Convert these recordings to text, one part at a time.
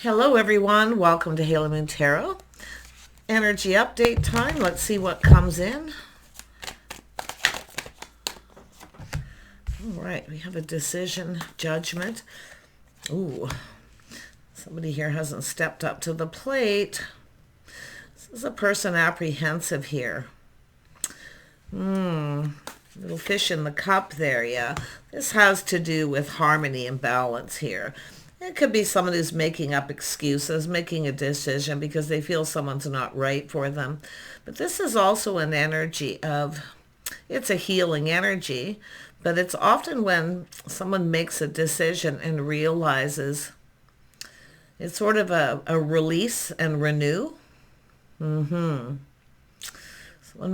Hello everyone, welcome to Halo Moon Tarot. Energy update time. Let's see what comes in. All right, we have a decision, judgment. Ooh, somebody here hasn't stepped up to the plate. This is a person apprehensive here. Little fish in the cup there, yeah. This has to do with harmony and balance here. It could be someone who's making up excuses, making a decision because they feel someone's not right for them. But this is also an energy of, it's a healing energy, but it's often when someone makes a decision and realizes it's sort of a release and renew. Someone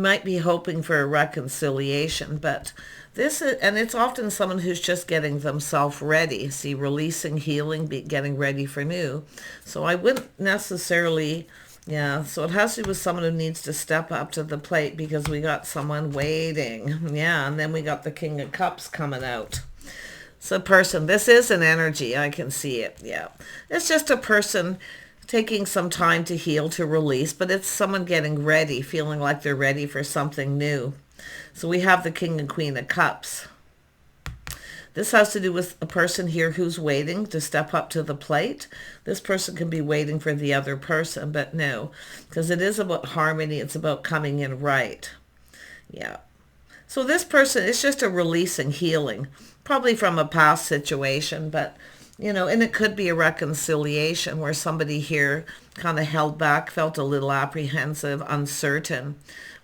might be hoping for a reconciliation, but this is, and it's often someone who's just getting themselves ready. See, releasing, healing, getting ready for new. So I wouldn't necessarily, so it has to do with someone who needs to step up to the plate because we got someone waiting. Yeah, and then we got the King of Cups coming out. So person, this is an energy. I can see it. Yeah. It's just a person taking some time to heal, to release, but it's someone getting ready, feeling like they're ready for something new. So we have the King and Queen of Cups. This has to do with a person here who's waiting to step up to the plate. This person can be waiting for the other person, but no, because it is about harmony. It's about coming in right. Yeah. So this person, it's just a releasing, healing, probably from a past situation, but and it could be a reconciliation where somebody here kind of held back, felt a little apprehensive, uncertain,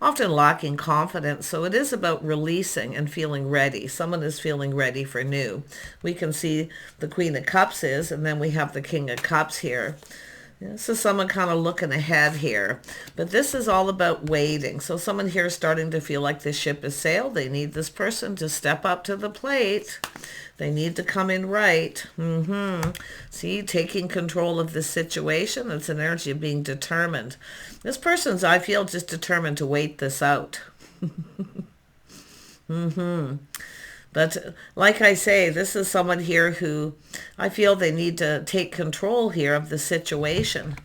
often lacking confidence. So it is about releasing and feeling ready. Someone is feeling ready for new. We can see the Queen of Cups is, and then we have the King of Cups here. This is someone kind of looking ahead here. But this is all about waiting. So someone here is starting to feel like the ship has sailed. They need this person to step up to the plate. They need to come in right. See, taking control of the situation. It's an energy of being determined. This person's, I feel, just determined to wait this out. But like I say, this is someone here who I feel they need to take control here of the situation.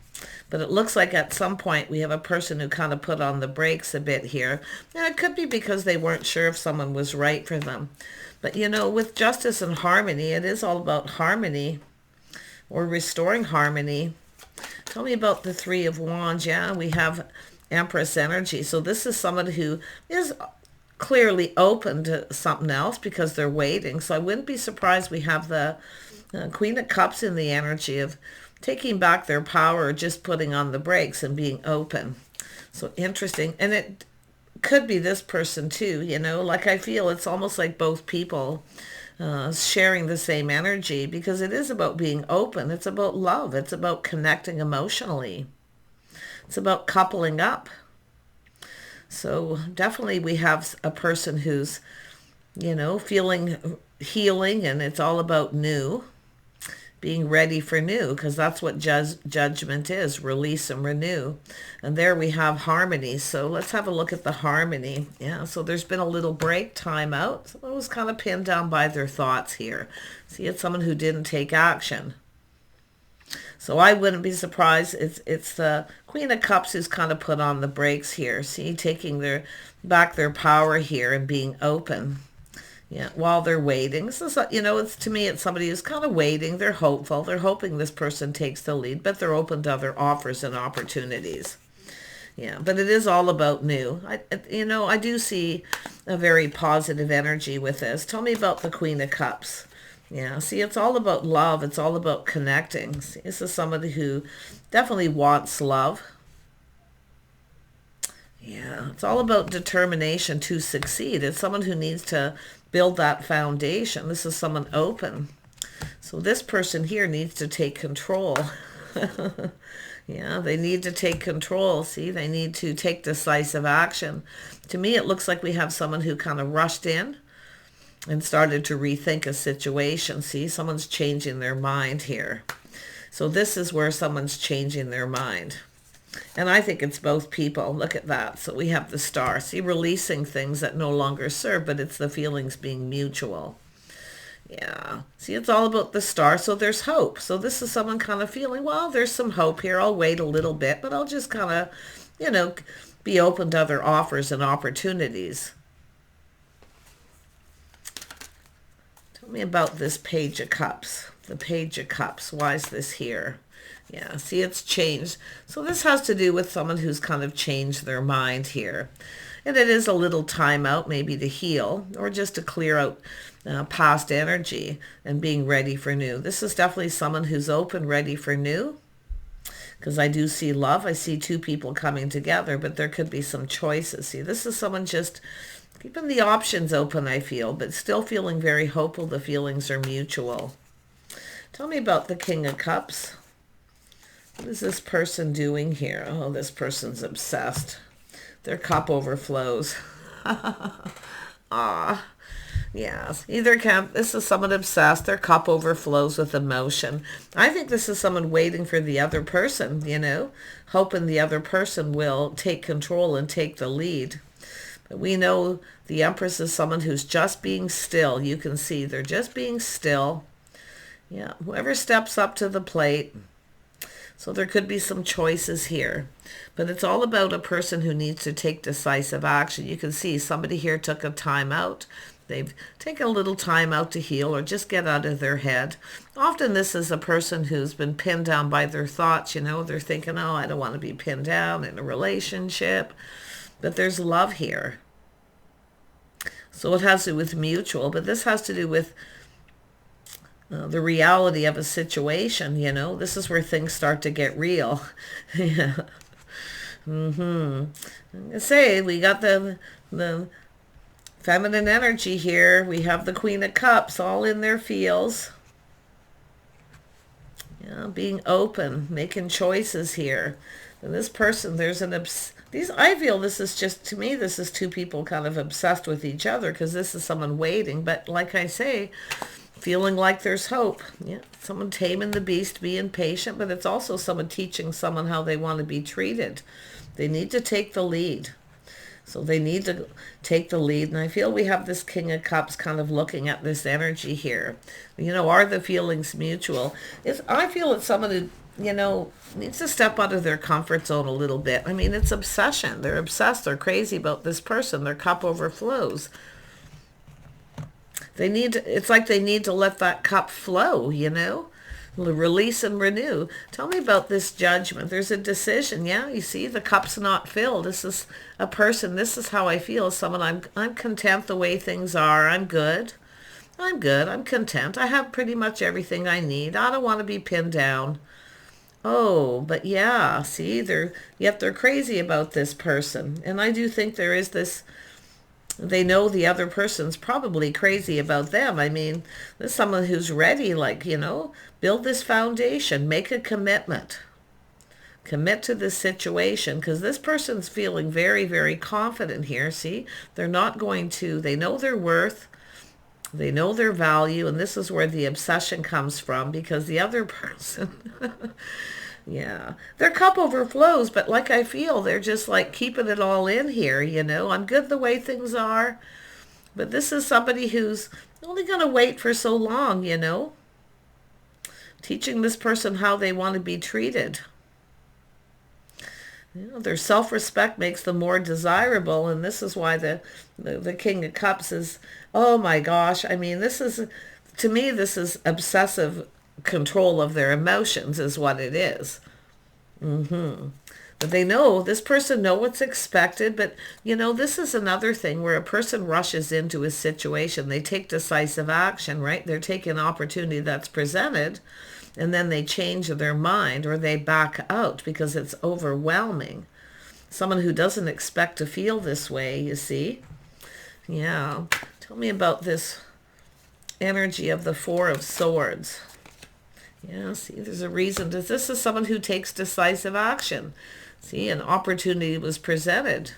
But it looks like at some point we have a person who kind of put on the brakes a bit here. And it could be because they weren't sure if someone was right for them. But with justice and harmony, it is all about harmony or restoring harmony. Tell me about the Three of Wands. Yeah, we have Empress energy. So this is someone who is clearly open to something else because they're waiting. So I wouldn't be surprised we have the Queen of Cups in the energy of taking back their power, or just putting on the brakes and being open. So interesting. And it could be this person too, like I feel it's almost like both people sharing the same energy because it is about being open. It's about love. It's about connecting emotionally. It's about coupling up. So definitely we have a person who's, feeling healing, and it's all about new, being ready for new, because that's what judgment is, release and renew. And there we have harmony. So let's have a look at the harmony. Yeah, so there's been a little break, time out. Someone was kind of pinned down by their thoughts here. See, it's someone who didn't take action. So I wouldn't be surprised. It's the Queen of Cups who's kind of put on the brakes here. See, taking back their power here and being open. Yeah, while they're waiting. So, it's, to me, it's somebody who's kind of waiting. They're hopeful. They're hoping this person takes the lead, but they're open to other offers and opportunities. Yeah, but it is all about new. I do see a very positive energy with this. Tell me about the Queen of Cups. Yeah, see, it's all about love. It's all about connecting. See, this is somebody who definitely wants love. Yeah, it's all about determination to succeed. It's someone who needs to build that foundation. This is someone open. So this person here needs to take control. Yeah, they need to take control. See, they need to take decisive action. To me, it looks like we have someone who kind of rushed in and started to rethink a situation. See, someone's changing their mind here. So this is where someone's changing their mind. And I think it's both people. Look at that. So we have the Star. See, releasing things that no longer serve, but it's the feelings being mutual. Yeah. See, it's all about the star, so there's hope. So this is someone kind of feeling, well, there's some hope here. I'll wait a little bit, but I'll just kind of, you know, be open to other offers and opportunities. Tell me about this Page of Cups. The Page of Cups. Why is this here? Yeah, see, it's changed. So this has to do with someone who's kind of changed their mind here. And it is a little time out, maybe to heal or just to clear out past energy and being ready for new. This is definitely someone who's open, ready for new. Because I do see love. I see two people coming together, but there could be some choices. See, this is someone just keeping the options open, I feel, but still feeling very hopeful. The feelings are mutual. Tell me about the King of Cups. What is this person doing here? Oh, this person's obsessed. Their cup overflows. Ah, yes. This is someone obsessed. Their cup overflows with emotion. I think this is someone waiting for the other person, you know, hoping the other person will take control and take the lead. But we know the Empress is someone who's just being still. You can see they're just being still. Yeah, whoever steps up to the plate. So there could be some choices here. But it's all about a person who needs to take decisive action. You can see somebody here took a time out. They've taken a little time out to heal or just get out of their head. Often this is a person who's been pinned down by their thoughts. You know, they're thinking, oh, I don't want to be pinned down in a relationship. But there's love here. So it has to do with mutual. But this has to do with the reality of a situation, you know. This is where things start to get real. Yeah. I say we got the feminine energy here. We have the Queen of Cups all in their feels. Yeah, being open, making choices here. And this person, there's I feel this is just, to me, this is two people kind of obsessed with each other because this is someone waiting. But like I say, feeling like there's hope. Yeah, someone taming the beast, being patient, but it's also someone teaching someone how they want to be treated. They need to take the lead. So they need to take the lead. And I feel we have this King of Cups kind of looking at this energy here. You know, are the feelings mutual? I feel it's someone who, you know, needs to step out of their comfort zone a little bit. I mean, it's obsession. They're obsessed. They're crazy about this person. Their cup overflows. It's like they need to let that cup flow, you know, release and renew. Tell me about this Judgment. There's a decision. Yeah, you see, the cup's not filled. This is a person. This is how I feel. Someone, I'm content the way things are. I'm good. I'm good. I'm content. I have pretty much everything I need. I don't want to be pinned down. Oh, but yeah, see, yet they're crazy about this person. And I do think there is this, they know the other person's probably crazy about them. I mean, there's someone who's ready, like, you know, build this foundation, make a commitment. Commit to this situation, because this person's feeling very, very confident here. See, they're not going to, they know their worth, they know their value, and this is where the obsession comes from, because the other person, yeah, their cup overflows, but like I feel, they're just like keeping it all in here, you know. I'm good the way things are, but this is somebody who's only going to wait for so long, you know. Teaching this person how they want to be treated. You know, their self-respect makes them more desirable, and this is why the King of Cups is, oh my gosh, I mean, to me, this is obsessive control of their emotions is what it is. But they know, this person know what's expected, but, you know, this is another thing where a person rushes into a situation. They take decisive action, right? They're taking an opportunity that's presented, and then they change their mind or they back out because it's overwhelming. Someone who doesn't expect to feel this way, you see. Yeah. Tell me about this energy of the Four of Swords. Yeah, see, there's a reason. This is someone who takes decisive action. See, an opportunity was presented.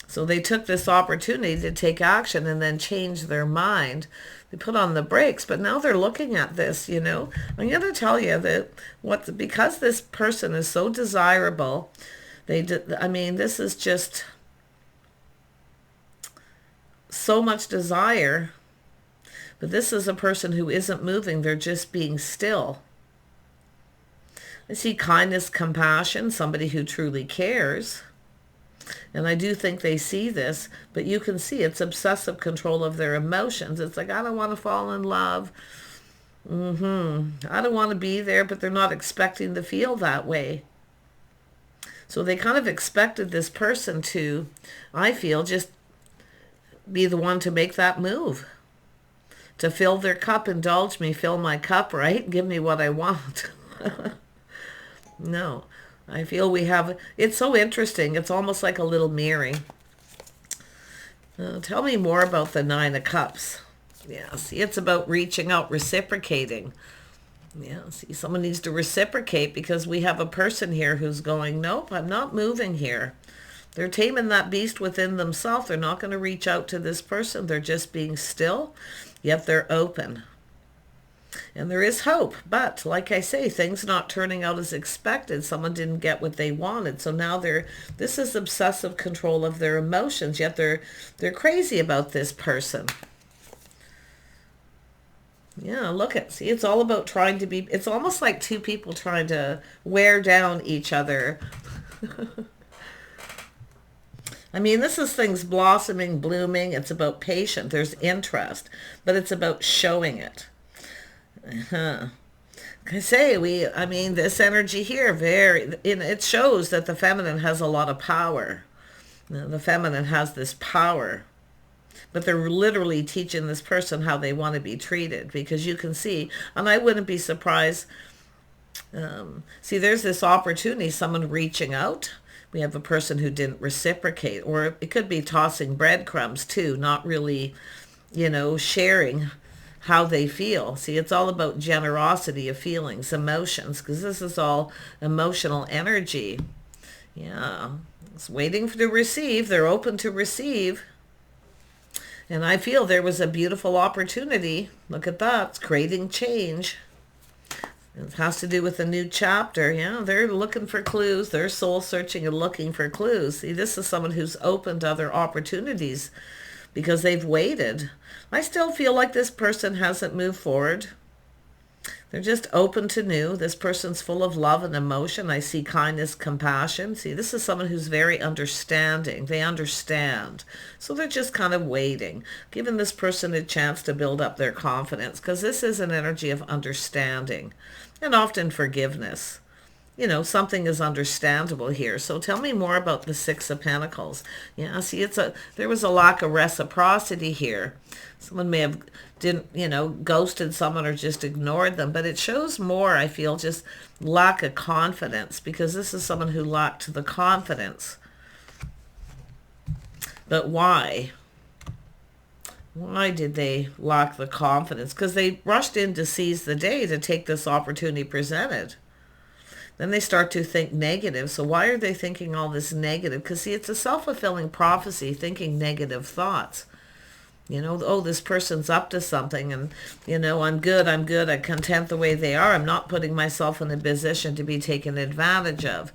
So they took this opportunity to take action and then change their mind. They put on the brakes, but now they're looking at this, you know. I'm going to tell you that because this person is so desirable, I mean, this is just so much desire. But this is a person who isn't moving. They're just being still. I see kindness, compassion, somebody who truly cares. And I do think they see this, but you can see it's obsessive control of their emotions. It's like, I don't want to fall in love. I don't want to be there, but they're not expecting to feel that way. So they kind of expected this person to, I feel, just be the one to make that move. To fill their cup, indulge me, fill my cup, right? Give me what I want. No, I feel we have, it's so interesting. It's almost like a little mirroring. Tell me more about the Nine of Cups. Yeah, see, it's about reaching out, reciprocating. Yeah, see, someone needs to reciprocate because we have a person here who's going, nope, I'm not moving here. They're taming that beast within themselves. They're not going to reach out to this person. They're just being still, yet they're open. And there is hope. But like I say, things not turning out as expected. Someone didn't get what they wanted. So now this is obsessive control of their emotions, yet they're crazy about this person. Yeah, look at, see, it's all about trying to be, it's almost like two people trying to wear down each other. I mean, this is things blossoming, blooming. It's about patience. There's interest, but it's about showing it. I say, this energy here, it shows that the feminine has a lot of power. The feminine has this power. But they're literally teaching this person how they want to be treated, because you can see, and I wouldn't be surprised. See, there's this opportunity, someone reaching out. We have a person who didn't reciprocate, or it could be tossing breadcrumbs too, not really, sharing how they feel. See, it's all about generosity of feelings, emotions, because this is all emotional energy. Yeah, it's waiting to receive. They're open to receive. And I feel there was a beautiful opportunity. Look at that. It's creating change. It has to do with a new chapter. Yeah, they're looking for clues. They're soul searching and looking for clues. See, this is someone who's opened to other opportunities because they've waited. I still feel like this person hasn't moved forward. They're just open to new. This person's full of love and emotion. I see kindness, compassion. See, this is someone who's very understanding. They understand. So they're just kind of waiting, giving this person a chance to build up their confidence, because this is an energy of understanding and often forgiveness. Something is understandable here. So tell me more about the Six of Pentacles. Yeah, see, there was a lack of reciprocity here. Someone may have ghosted someone or just ignored them, but it shows more, I feel, just lack of confidence, because this is someone who lacked the confidence. But why? Why did they lack the confidence? Because they rushed in to seize the day to take this opportunity presented. Then they start to think negative. So why are they thinking all this negative? Because, see, it's a self-fulfilling prophecy, thinking negative thoughts. Oh, this person's up to something, and, I'm good, I'm content the way they are. I'm not putting myself in a position to be taken advantage of.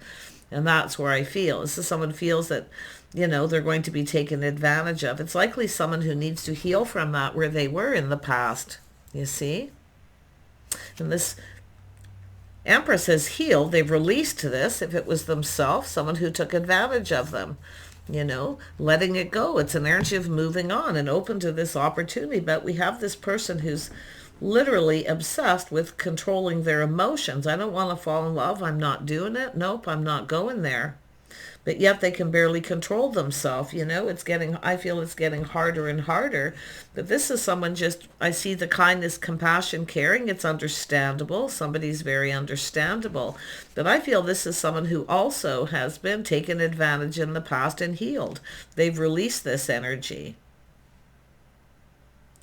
And that's where I feel. This is someone feels that, they're going to be taken advantage of. It's likely someone who needs to heal from that where they were in the past, you see? And this Empress has healed. They've released to this. If it was themselves, someone who took advantage of them, letting it go. It's an energy of moving on and open to this opportunity. But we have this person who's literally obsessed with controlling their emotions. I don't want to fall in love. I'm not doing it. Nope, I'm not going there. But yet they can barely control themselves. I feel it's getting harder and harder. But this is someone I see the kindness, compassion, caring. It's understandable. Somebody's very understandable. But I feel this is someone who also has been taken advantage in the past and healed. They've released this energy.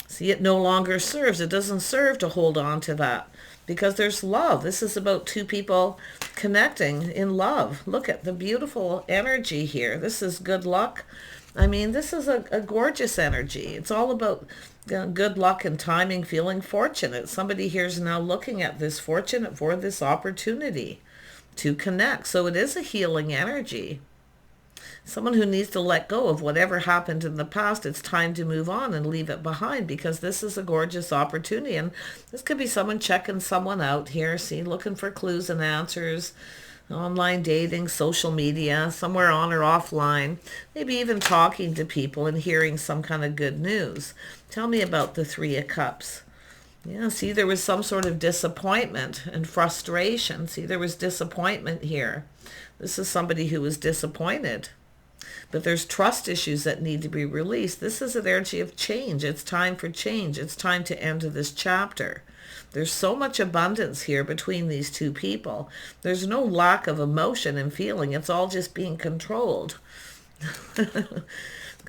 See, it no longer serves. It doesn't serve to hold on to that, because there's love. This is about two people connecting in love. Look at the beautiful energy here. This is good luck. This is a gorgeous energy. It's all about good luck and timing, feeling fortunate. Somebody here is now looking at this fortunate for this opportunity to connect. So it is a healing energy. Someone who needs to let go of whatever happened in the past. It's time to move on and leave it behind, because this is a gorgeous opportunity. And this could be someone checking someone out here. See, looking for clues and answers. Online dating, social media, somewhere on or offline. Maybe even talking to people and hearing some kind of good news. Tell me about the Three of Cups. Yeah, see, there was some sort of disappointment and frustration. See, there was disappointment here. This is somebody who was disappointed. But there's trust issues that need to be released. This is an energy of change. It's time for change. It's time to end this chapter. There's so much abundance here between these two people. There's no lack of emotion and feeling. It's all just being controlled.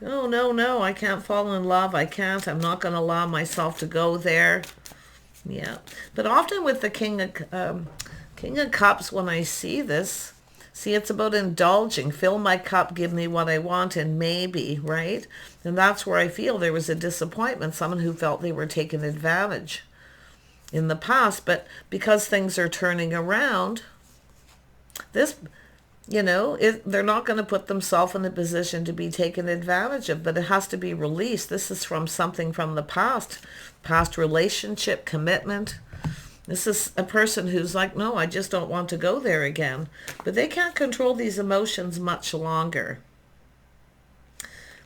Oh, no, I can't fall in love. I can't. I'm not going to allow myself to go there. Yeah. But often with the King of Cups, when I see this, see, it's about indulging. Fill my cup, give me what I want, and maybe, right? And that's where I feel there was a disappointment, someone who felt they were taken advantage in the past. But because things are turning around, this, they're not going to put themselves in a position to be taken advantage of, but it has to be released. This is from something from the past relationship, commitment. This is a person who's like, no, I just don't want to go there again. But they can't control these emotions much longer.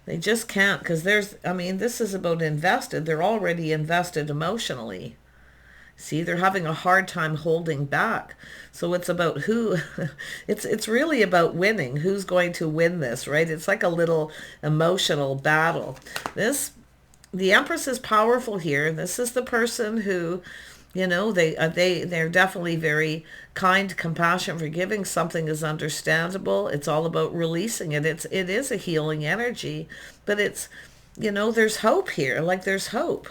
They just can't, because this is about invested. They're already invested emotionally. See, they're having a hard time holding back. So it's about who, it's really about winning. Who's going to win this, right? It's like a little emotional battle. The Empress is powerful here. This is the person who, they're definitely very kind, compassionate, forgiving. Something is understandable. It's all about releasing it. It is a healing energy, but it's, there's hope here. Like there's hope.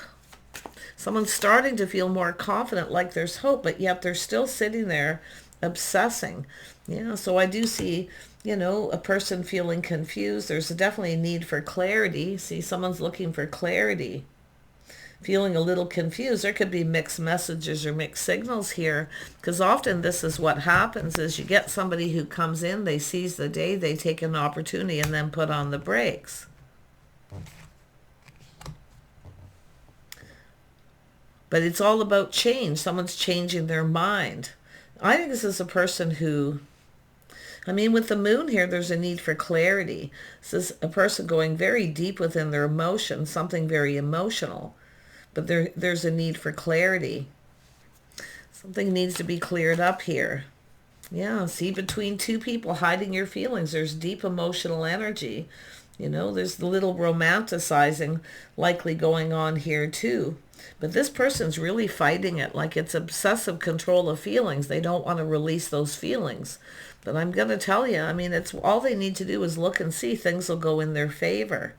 Someone's starting to feel more confident, like there's hope, but yet they're still sitting there obsessing. So I do see, a person feeling confused. There's definitely a need for clarity. See, someone's looking for clarity, feeling a little confused. There could be mixed messages or mixed signals here, because often this is what happens is you get somebody who comes in, they seize the day, they take an opportunity and then put on the brakes. But it's all about change. Someone's changing their mind. I think this is a person who, with the moon here, there's a need for clarity. This is a person going very deep within their emotions, something very emotional. But there's a need for clarity. Something needs to be cleared up here. Yeah, see, between two people hiding your feelings, there's deep emotional energy. There's the little romanticizing likely going on here too. But this person's really fighting it, like it's obsessive control of feelings. They don't want to release those feelings. But I'm going to tell you, it's all they need to do is look and see. Things will go in their favor.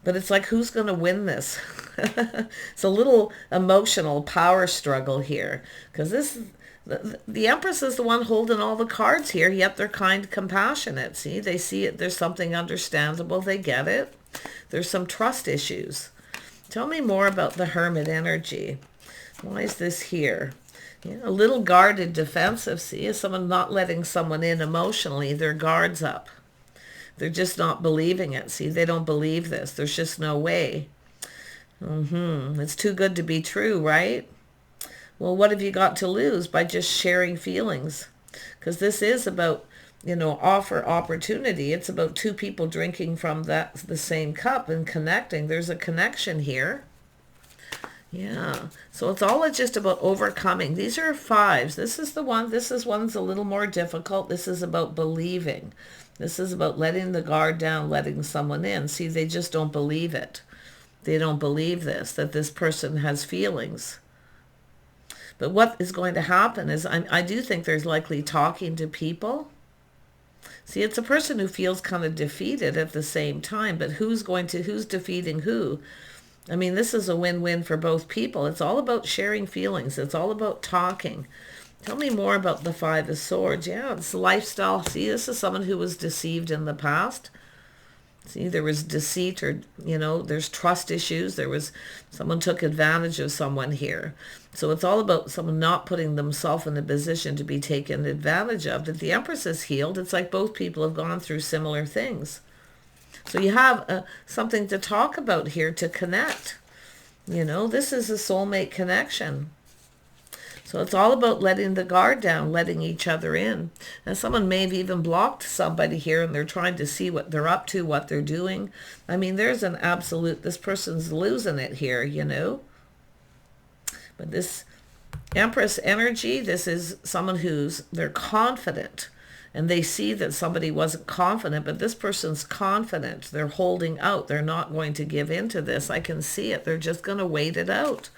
But it's like, who's going to win this? It's a little emotional power struggle here. Because the Empress is the one holding all the cards here, yet they're kind, compassionate. See, they see it. There's something understandable. They get it. There's some trust issues. Tell me more about the Hermit energy. Why is this here? A little guarded, defensive. See, is someone not letting someone in emotionally. Their guard's up. They're just not believing it. See, they don't believe this. There's just no way. It's too good to be true, right? Well, what have you got to lose by just sharing feelings? Because this is about, offer opportunity. It's about two people drinking from the same cup and connecting. There's a connection here. Yeah. So it's all just about overcoming. These are fives. This is one's a little more difficult. This is about believing. This is about letting the guard down, letting someone in. See, they just don't believe it. They don't believe that this person has feelings. But what is going to happen is I do think there's likely talking to people. See, it's a person who feels kind of defeated at the same time, but who's defeating who? This is a win-win for both people. It's all about sharing feelings. It's all about talking. Tell me more about the Five of Swords. Yeah, it's lifestyle. See, this is someone who was deceived in the past. See, there was deceit or, there's trust issues. Someone took advantage of someone here. So it's all about someone not putting themselves in a position to be taken advantage of. That the Empress is healed. It's like both people have gone through similar things. So you have something to talk about here, to connect. You know, this is a soulmate connection. So it's all about letting the guard down, letting each other in. And someone may have even blocked somebody here, and they're trying to see what they're up to, what they're doing. I mean, there's an absolute, this person's losing it here, you know. But this Empress energy, this is someone they're confident. And they see that somebody wasn't confident, but this person's confident. They're holding out. They're not going to give in to this. I can see it. They're just going to wait it out.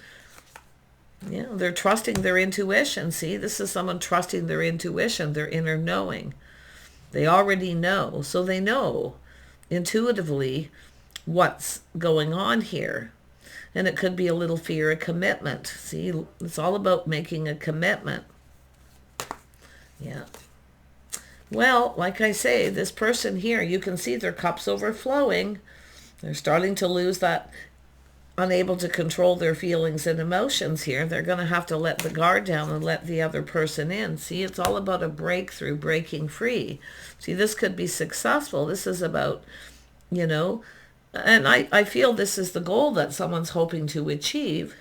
Yeah, they're trusting their intuition. See, this is someone trusting their intuition, their inner knowing. They already know. So they know intuitively what's going on here. And it could be a little fear of commitment. See, it's all about making a commitment. Yeah. Well, like I say, this person here, you can see their cup's overflowing. They're starting to lose that, unable to control their feelings and emotions here. They're going to have to let the guard down and let the other person in. See, it's all about a breakthrough, breaking free. See, this could be successful. This is about, you know, and I feel this is the goal that someone's hoping to achieve,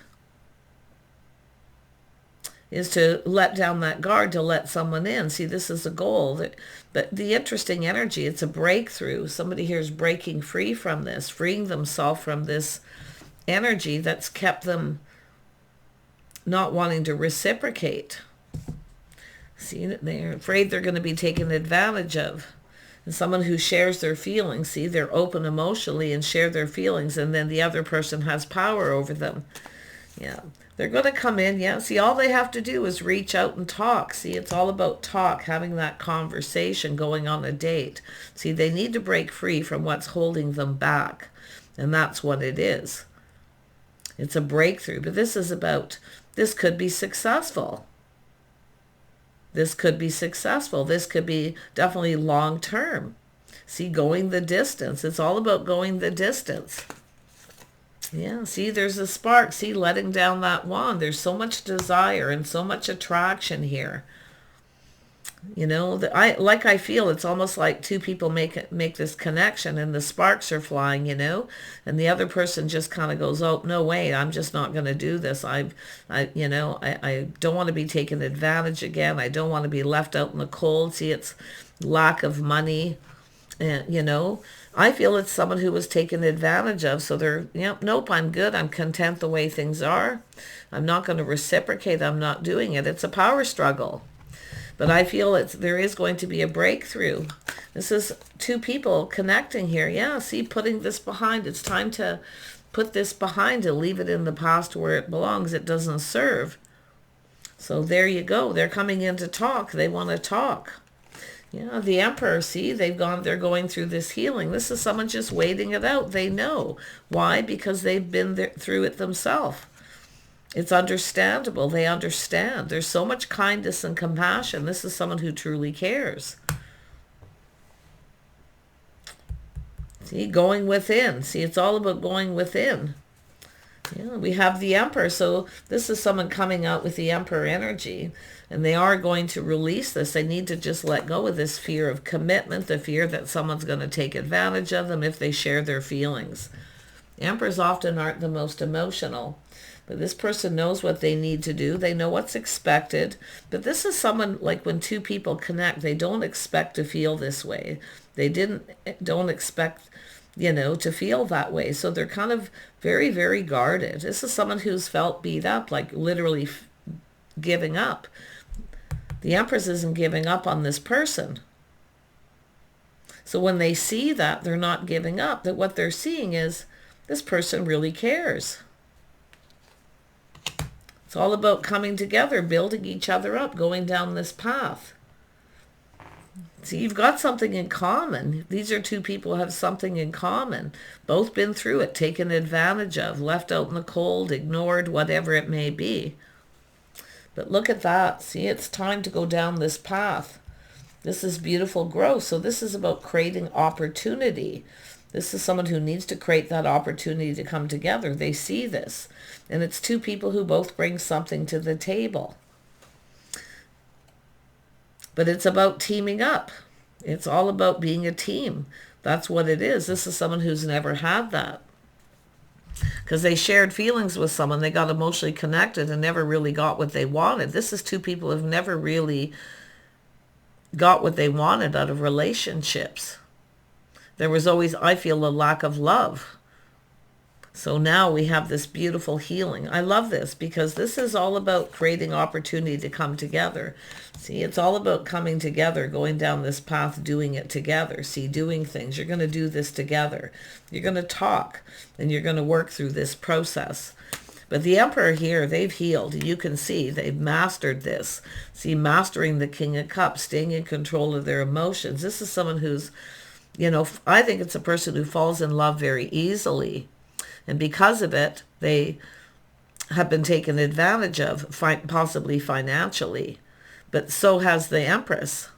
is to let down that guard, to let someone in. See, this is a goal. But the interesting energy, it's a breakthrough. Somebody here is breaking free from this, freeing themselves from this energy that's kept them not wanting to reciprocate. See, they're afraid they're going to be taken advantage of. And someone who shares their feelings, see, they're open emotionally and share their feelings, and then the other person has power over them. Yeah, they're going to come in. Yeah, see, all they have to do is reach out and talk. See, it's all about talk, having that conversation, going on a date. See, they need to break free from what's holding them back, and that's what it is. It's a breakthrough, but this is about, this could be successful. This could be successful. This could be definitely long term. See, going the distance. It's all about going the distance. Yeah, see, there's a spark. See, letting down that wand. There's so much desire and so much attraction here. You know, I feel it's almost like two people make this connection, and the sparks are flying, you know, and the other person just kind of goes, oh, no way, I'm just not going to do this. I don't want to be taken advantage again. I don't want to be left out in the cold. See, it's lack of money, and, you know, I feel it's someone who was taken advantage of. So they're, nope, I'm good. I'm content the way things are. I'm not going to reciprocate. I'm not doing it. It's a power struggle. But I feel there is going to be a breakthrough. This is two people connecting here. Yeah, see, putting this behind. It's time to put this behind and leave it in the past where it belongs. It doesn't serve. So there you go. They're coming in to talk. They want to talk. Yeah, the Emperor, see, they're going through this healing. This is someone just waiting it out. They know. Why? Because they've been through it themselves. It's understandable. They understand. There's so much kindness and compassion. This is someone who truly cares. See, going within. See, it's all about going within. Yeah, we have the Emperor. So this is someone coming out with the Emperor energy. And they are going to release this. They need to just let go of this fear of commitment, the fear that someone's going to take advantage of them if they share their feelings. Emperors often aren't the most emotional. But this person knows what they need to do. They know what's expected. But this is someone, like when two people connect, they don't expect to feel this way. They don't expect, to feel that way. So they're kind of very, very guarded. This is someone who's felt beat up, like literally giving up. The Empress isn't giving up on this person. So when they see that they're not giving up, that what they're seeing is this person really cares. It's all about coming together, building each other up, going down this path. See, you've got something in common. These are two people who have something in common. Both been through it, taken advantage of, left out in the cold, ignored, whatever it may be. But look at that. See, it's time to go down this path. This is beautiful growth. So this is about creating opportunity. This is someone who needs to create that opportunity to come together. They see this. And it's two people who both bring something to the table. But it's about teaming up. It's all about being a team. That's what it is. This is someone who's never had that. Because they shared feelings with someone. They got emotionally connected and never really got what they wanted. This is two people who've never really got what they wanted out of relationships. There was always, I feel, a lack of love. So now we have this beautiful healing. I love this because this is all about creating opportunity to come together. See, it's all about coming together, going down this path, doing it together. See, doing things. You're going to do this together. You're going to talk and you're going to work through this process. But the Emperor here, they've healed. You can see they've mastered this. See, mastering the King of Cups, staying in control of their emotions. This is someone who's, you know, I think it's a person who falls in love very easily. And because of it, they have been taken advantage of, possibly financially. But so has the Empress.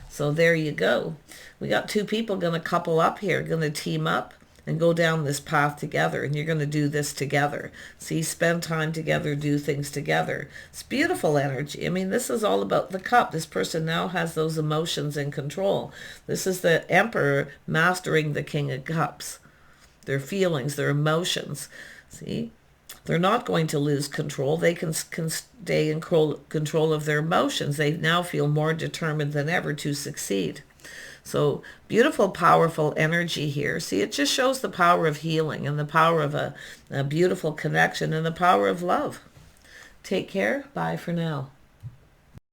So there you go. We got two people going to couple up here, going to team up and go down this path together. And you're going to do this together. See, spend time together, do things together. It's beautiful energy. I mean, this is all about the cup. This person now has those emotions in control. This is the Emperor mastering the King of Cups. Their feelings, their emotions. See, they're not going to lose control. They can stay in control of their emotions. They now feel more determined than ever to succeed. So beautiful, powerful energy here. See, it just shows the power of healing and the power of a beautiful connection and the power of love. Take care. Bye for now.